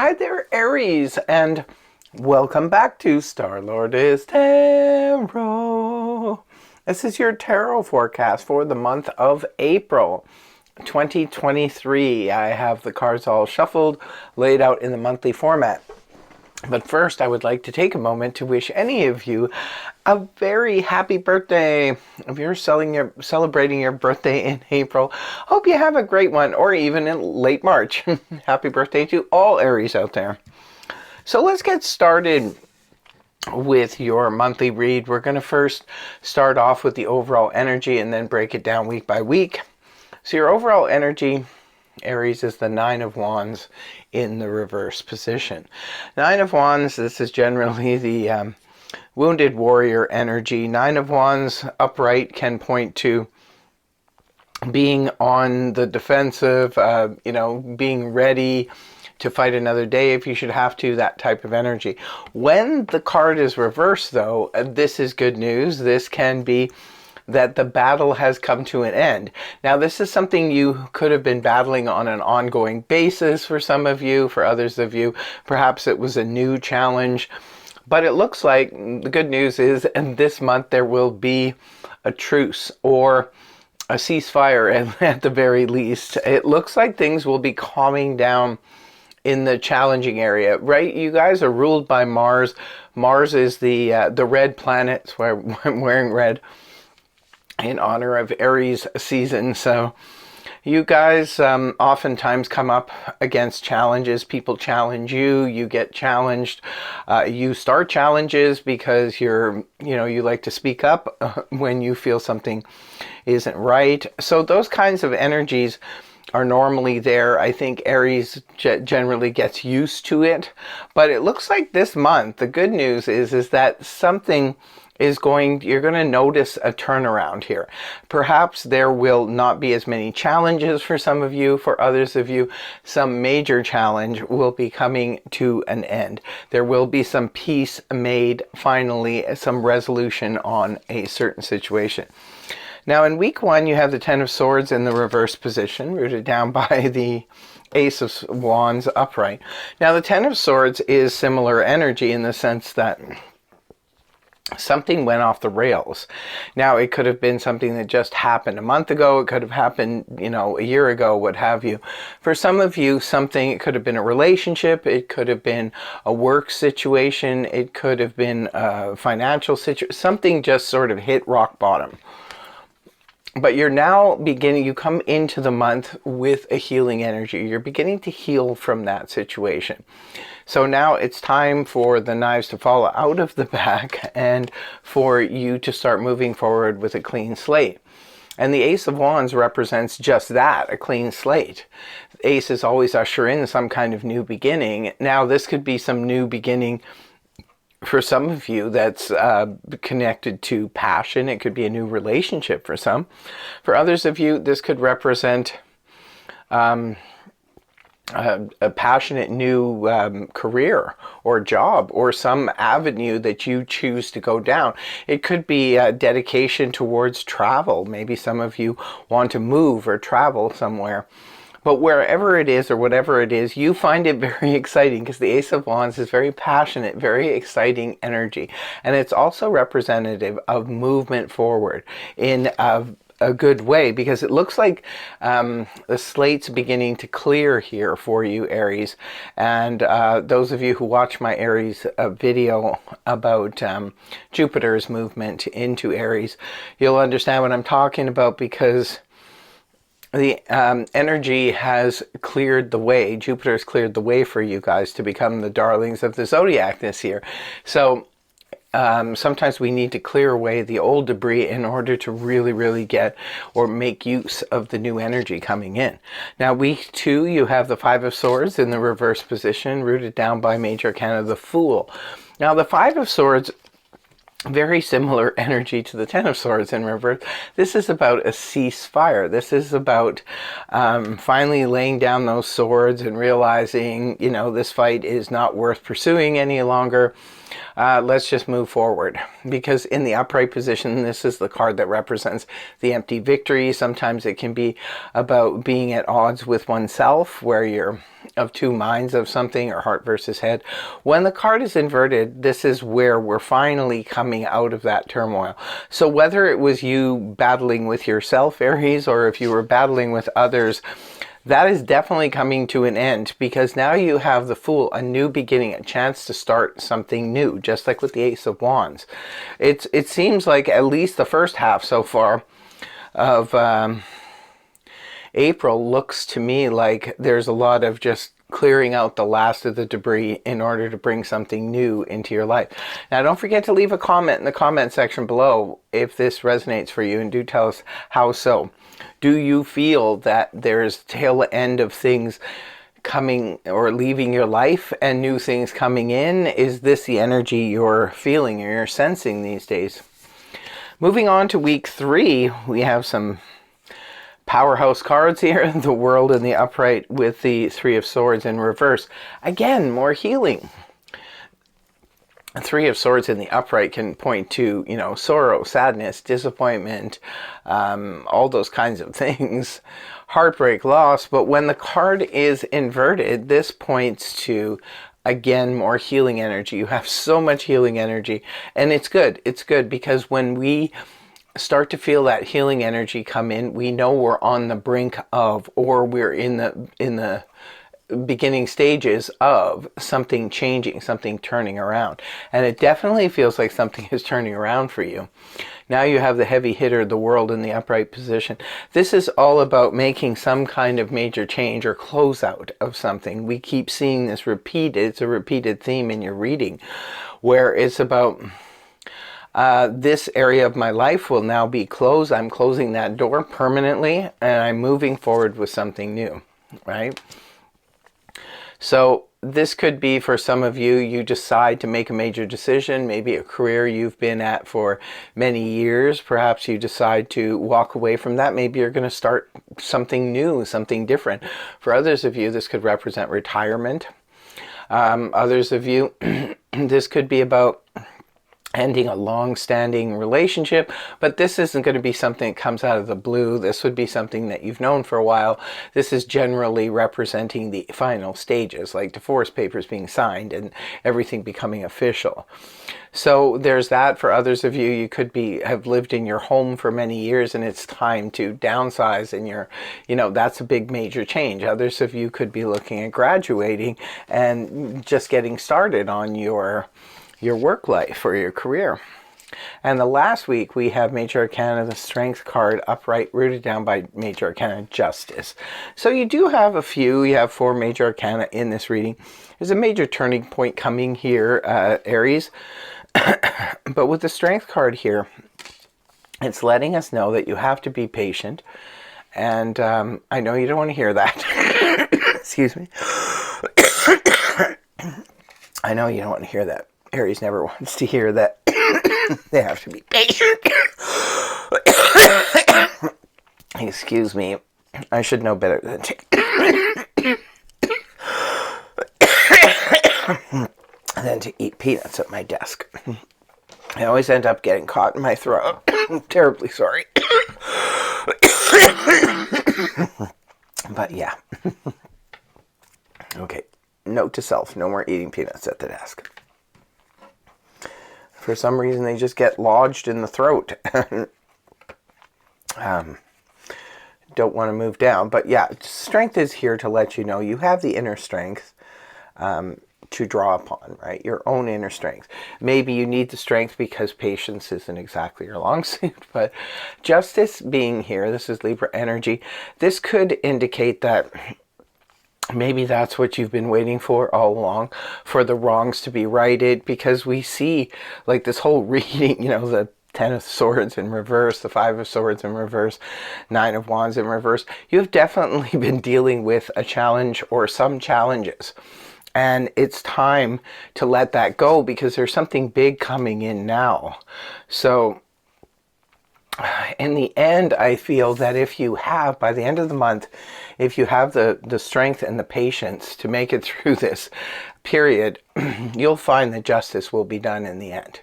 Hi there, Aries, and welcome back to Star-Lord is Tarot. This is your tarot forecast for the month of April 2023. I have the cards all shuffled, laid out in the monthly format. But first, I would like to take a moment to wish any of you a very happy birthday. If you're celebrating your birthday in April, hope you have a great one, or even in late March. Happy birthday to all Aries out there. So let's get started with your monthly read. We're going to first start off with the overall energy and then break it down week by week. So your overall energy, Aries, is the Nine of Wands in the reverse position. Nine of Wands, this is generally the wounded warrior energy. Nine of Wands upright can point to being on the defensive, being ready to fight another day if you should have to, that type of energy. When the card is reversed, though, this is good news. This can be that the battle has come to an end. Now, this is something you could have been battling on an ongoing basis for some of you. For others of you, perhaps it was a new challenge. But it looks like the good news is, and this month there will be a truce or a ceasefire at the very least. It looks like things will be calming down in the challenging area, right? You guys are ruled by Mars. Mars is the red planet. That's why I'm wearing red in honor of Aries season. So you guys oftentimes come up against challenges. People challenge you. You get challenged. You start challenges because you like to speak up when you feel something isn't right. So those kinds of energies are normally there. I think Aries generally gets used to it. But it looks like this month, the good news is that something you're going to notice a turnaround here. Perhaps there will not be as many challenges for some of you. For others of you, some major challenge will be coming to an end. There will be some peace made, finally, some resolution on a certain situation. Now, in week one, you have the Ten of Swords in the reverse position, rooted down by the Ace of Wands upright. Now, the Ten of Swords is similar energy in the sense that something went off the rails. Now, it could have been something that just happened a month ago. It could have happened, a year ago, what have you. For some of you, it could have been a relationship. It could have been a work situation. It could have been a financial situation. Something just sort of hit rock bottom. But you're now you come into the month with a healing energy. You're beginning to heal from that situation. So now it's time for the knives to fall out of the back and for you to start moving forward with a clean slate. And the Ace of Wands represents just that, a clean slate. Aces always usher in some kind of new beginning. Now, this could be some new beginning for some of you that's connected to passion. It could be a new relationship for some. For others of you, this could represent a passionate new career or job or some avenue that you choose to go down. It could be a dedication towards travel. Maybe some of you want to move or travel somewhere. But wherever it is or whatever it is, you find it very exciting because the Ace of Wands is very passionate, very exciting energy. And it's also representative of movement forward in a good way, because it looks like the slate's beginning to clear here for you, Aries. And those of you who watch my Aries video about Jupiter's movement into Aries, you'll understand what I'm talking about, because the energy has cleared the way. Jupiter's cleared the way for you guys to become the darlings of the zodiac this year. So sometimes we need to clear away the old debris in order to really, really get or make use of the new energy coming in. Now, week two, you have the Five of Swords in the reverse position, rooted down by Major Arcana, the Fool. Now, the Five of Swords, very similar energy to the Ten of Swords in reverse. This is about a ceasefire. This is about finally laying down those swords and realizing, this fight is not worth pursuing any longer. Let's just move forward. Because in the upright position, this is the card that represents the empty victory. Sometimes it can be about being at odds with oneself, where you're of two minds of something, or heart versus head. When the card is inverted, this is where we're finally coming out of that turmoil. So whether it was you battling with yourself, Aries, or if you were battling with others, that is definitely coming to an end, because now you have the Fool, a new beginning, a chance to start something new, just like with the Ace of Wands. It seems like at least the first half so far of April looks to me like there's a lot of just clearing out the last of the debris in order to bring something new into your life. Now, don't forget to leave a comment in the comment section below if this resonates for you, and do tell us how so. Do you feel that there's tail end of things coming or leaving your life and new things coming in? Is this the energy you're feeling or you're sensing these days? Moving on to week 3, we have some powerhouse cards here. The World in the upright with the Three of Swords in reverse. Again, more healing. Three of Swords in the upright can point to, sorrow, sadness, disappointment, all those kinds of things, heartbreak, loss. But when the card is inverted, this points to, again, more healing energy. You have so much healing energy, and it's good. It's good because when we start to feel that healing energy come in, we know we're on the brink of, or we're in the beginning stages of something changing, something turning around. And it definitely feels like something is turning around for you. Now you have the heavy hitter, the World in the upright position. This is all about making some kind of major change or closeout of something. We keep seeing this repeated. It's a repeated theme in your reading, where it's about this area of my life will now be closed. I'm closing that door permanently, and I'm moving forward with something new, right? So this could be, for some of you, you decide to make a major decision, maybe a career you've been at for many years. Perhaps you decide to walk away from that. Maybe you're going to start something new, something different. For others of you, this could represent retirement. Others of you, this could be about ending a long-standing relationship, but this isn't going to be something that comes out of the blue. This would be something that you've known for a while. This is generally representing the final stages, like divorce papers being signed and everything becoming official. So there's that. For others of you, you could have lived in your home for many years and it's time to downsize, and that's a big major change. Others of you could be looking at graduating and just getting started on your work life or your career. And the last week we have Major Arcana, the Strength card, upright, rooted down by Major Arcana, Justice. So you do have you have 4 Major Arcana in this reading. There's a major turning point coming here, Aries. But with the Strength card here, it's letting us know that you have to be patient. And I know you don't want to hear that. Excuse me. I know you don't want to hear that. Aries never wants to hear that. They have to be patient. Excuse me. I should know better than to eat peanuts at my desk. I always end up getting caught in my throat. I'm terribly sorry. But yeah. Okay. Note to self, no more eating peanuts at the desk. For some reason, they just get lodged in the throat. Don't want to move down. But yeah, strength is here to let you know you have the inner strength to draw upon, right? Your own inner strength. Maybe you need the strength because patience isn't exactly your long suit. But Justice being here, this is Libra energy. This could indicate that maybe that's what you've been waiting for all along, for the wrongs to be righted, because we see like this whole reading, the 10 of Swords in reverse, the 5 of Swords in reverse, 9 of Wands in reverse. You've definitely been dealing with a challenge or some challenges. And it's time to let that go because there's something big coming in now. So in the end, I feel that if you have, by the end of the month, if you have the strength and the patience to make it through this period, you'll find that justice will be done in the end.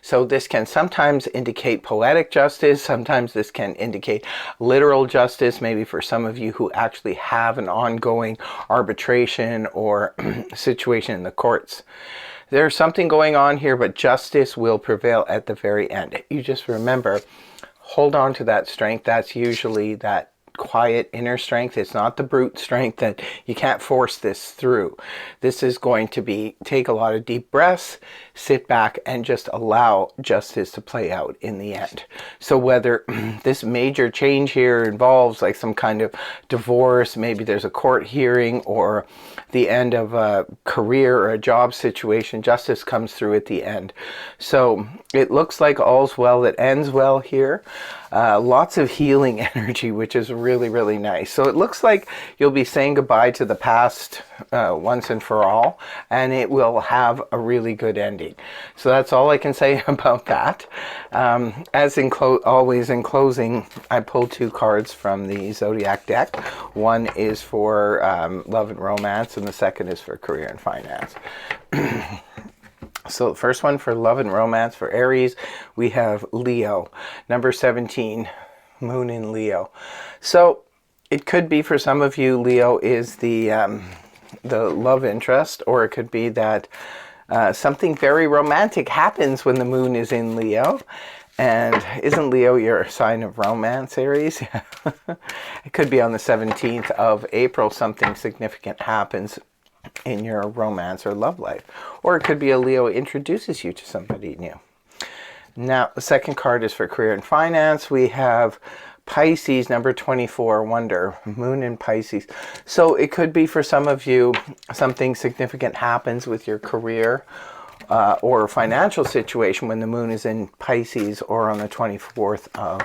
So this can sometimes indicate poetic justice. Sometimes this can indicate literal justice, maybe for some of you who actually have an ongoing arbitration or situation in the courts. There's something going on here, but justice will prevail at the very end. You just remember, hold on to that strength. That's usually that quiet inner strength. It's not the brute strength that you can't force this through. This is going to be, take a lot of deep breaths, sit back, and just allow justice to play out in the end. So whether this major change here involves like some kind of divorce, maybe there's a court hearing, or the end of a career or a job situation, justice comes through at the end. So it looks like all's well that ends well here. Lots of healing energy, which is really, really nice. So it looks like you'll be saying goodbye to the past once and for all, and it will have a really good ending. So that's all I can say about that. As always in closing, I pulled 2 cards from the Zodiac deck. One is for love and romance, and the second is for career and finance. So the first one for love and romance for Aries, we have Leo, number 17, Moon in Leo. So it could be for some of you, Leo is the love interest, or it could be that something very romantic happens when the moon is in Leo. And isn't Leo your sign of romance, Aries? It could be on the 17th of April, something significant happens in your romance or love life. Or it could be a Leo introduces you to somebody new. Now, the second card is for career and finance. We have Pisces, number 24, Wonder, Moon in Pisces. So it could be for some of you, something significant happens with your career or financial situation when the moon is in Pisces, or on the 24th of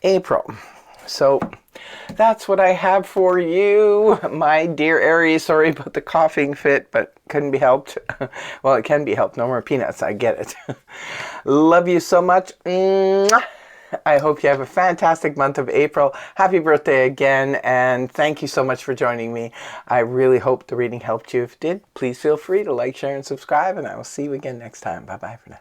April. So that's what I have for you, my dear Aries. Sorry about the coughing fit, but couldn't be helped. Well, it can be helped. No more peanuts. I get it. Love you so much. I hope you have a fantastic month of April. Happy birthday again, and thank you so much for joining me. I really hope the reading helped you. If it did, please feel free to like, share, and subscribe, and I will see you again next time. Bye-bye for now.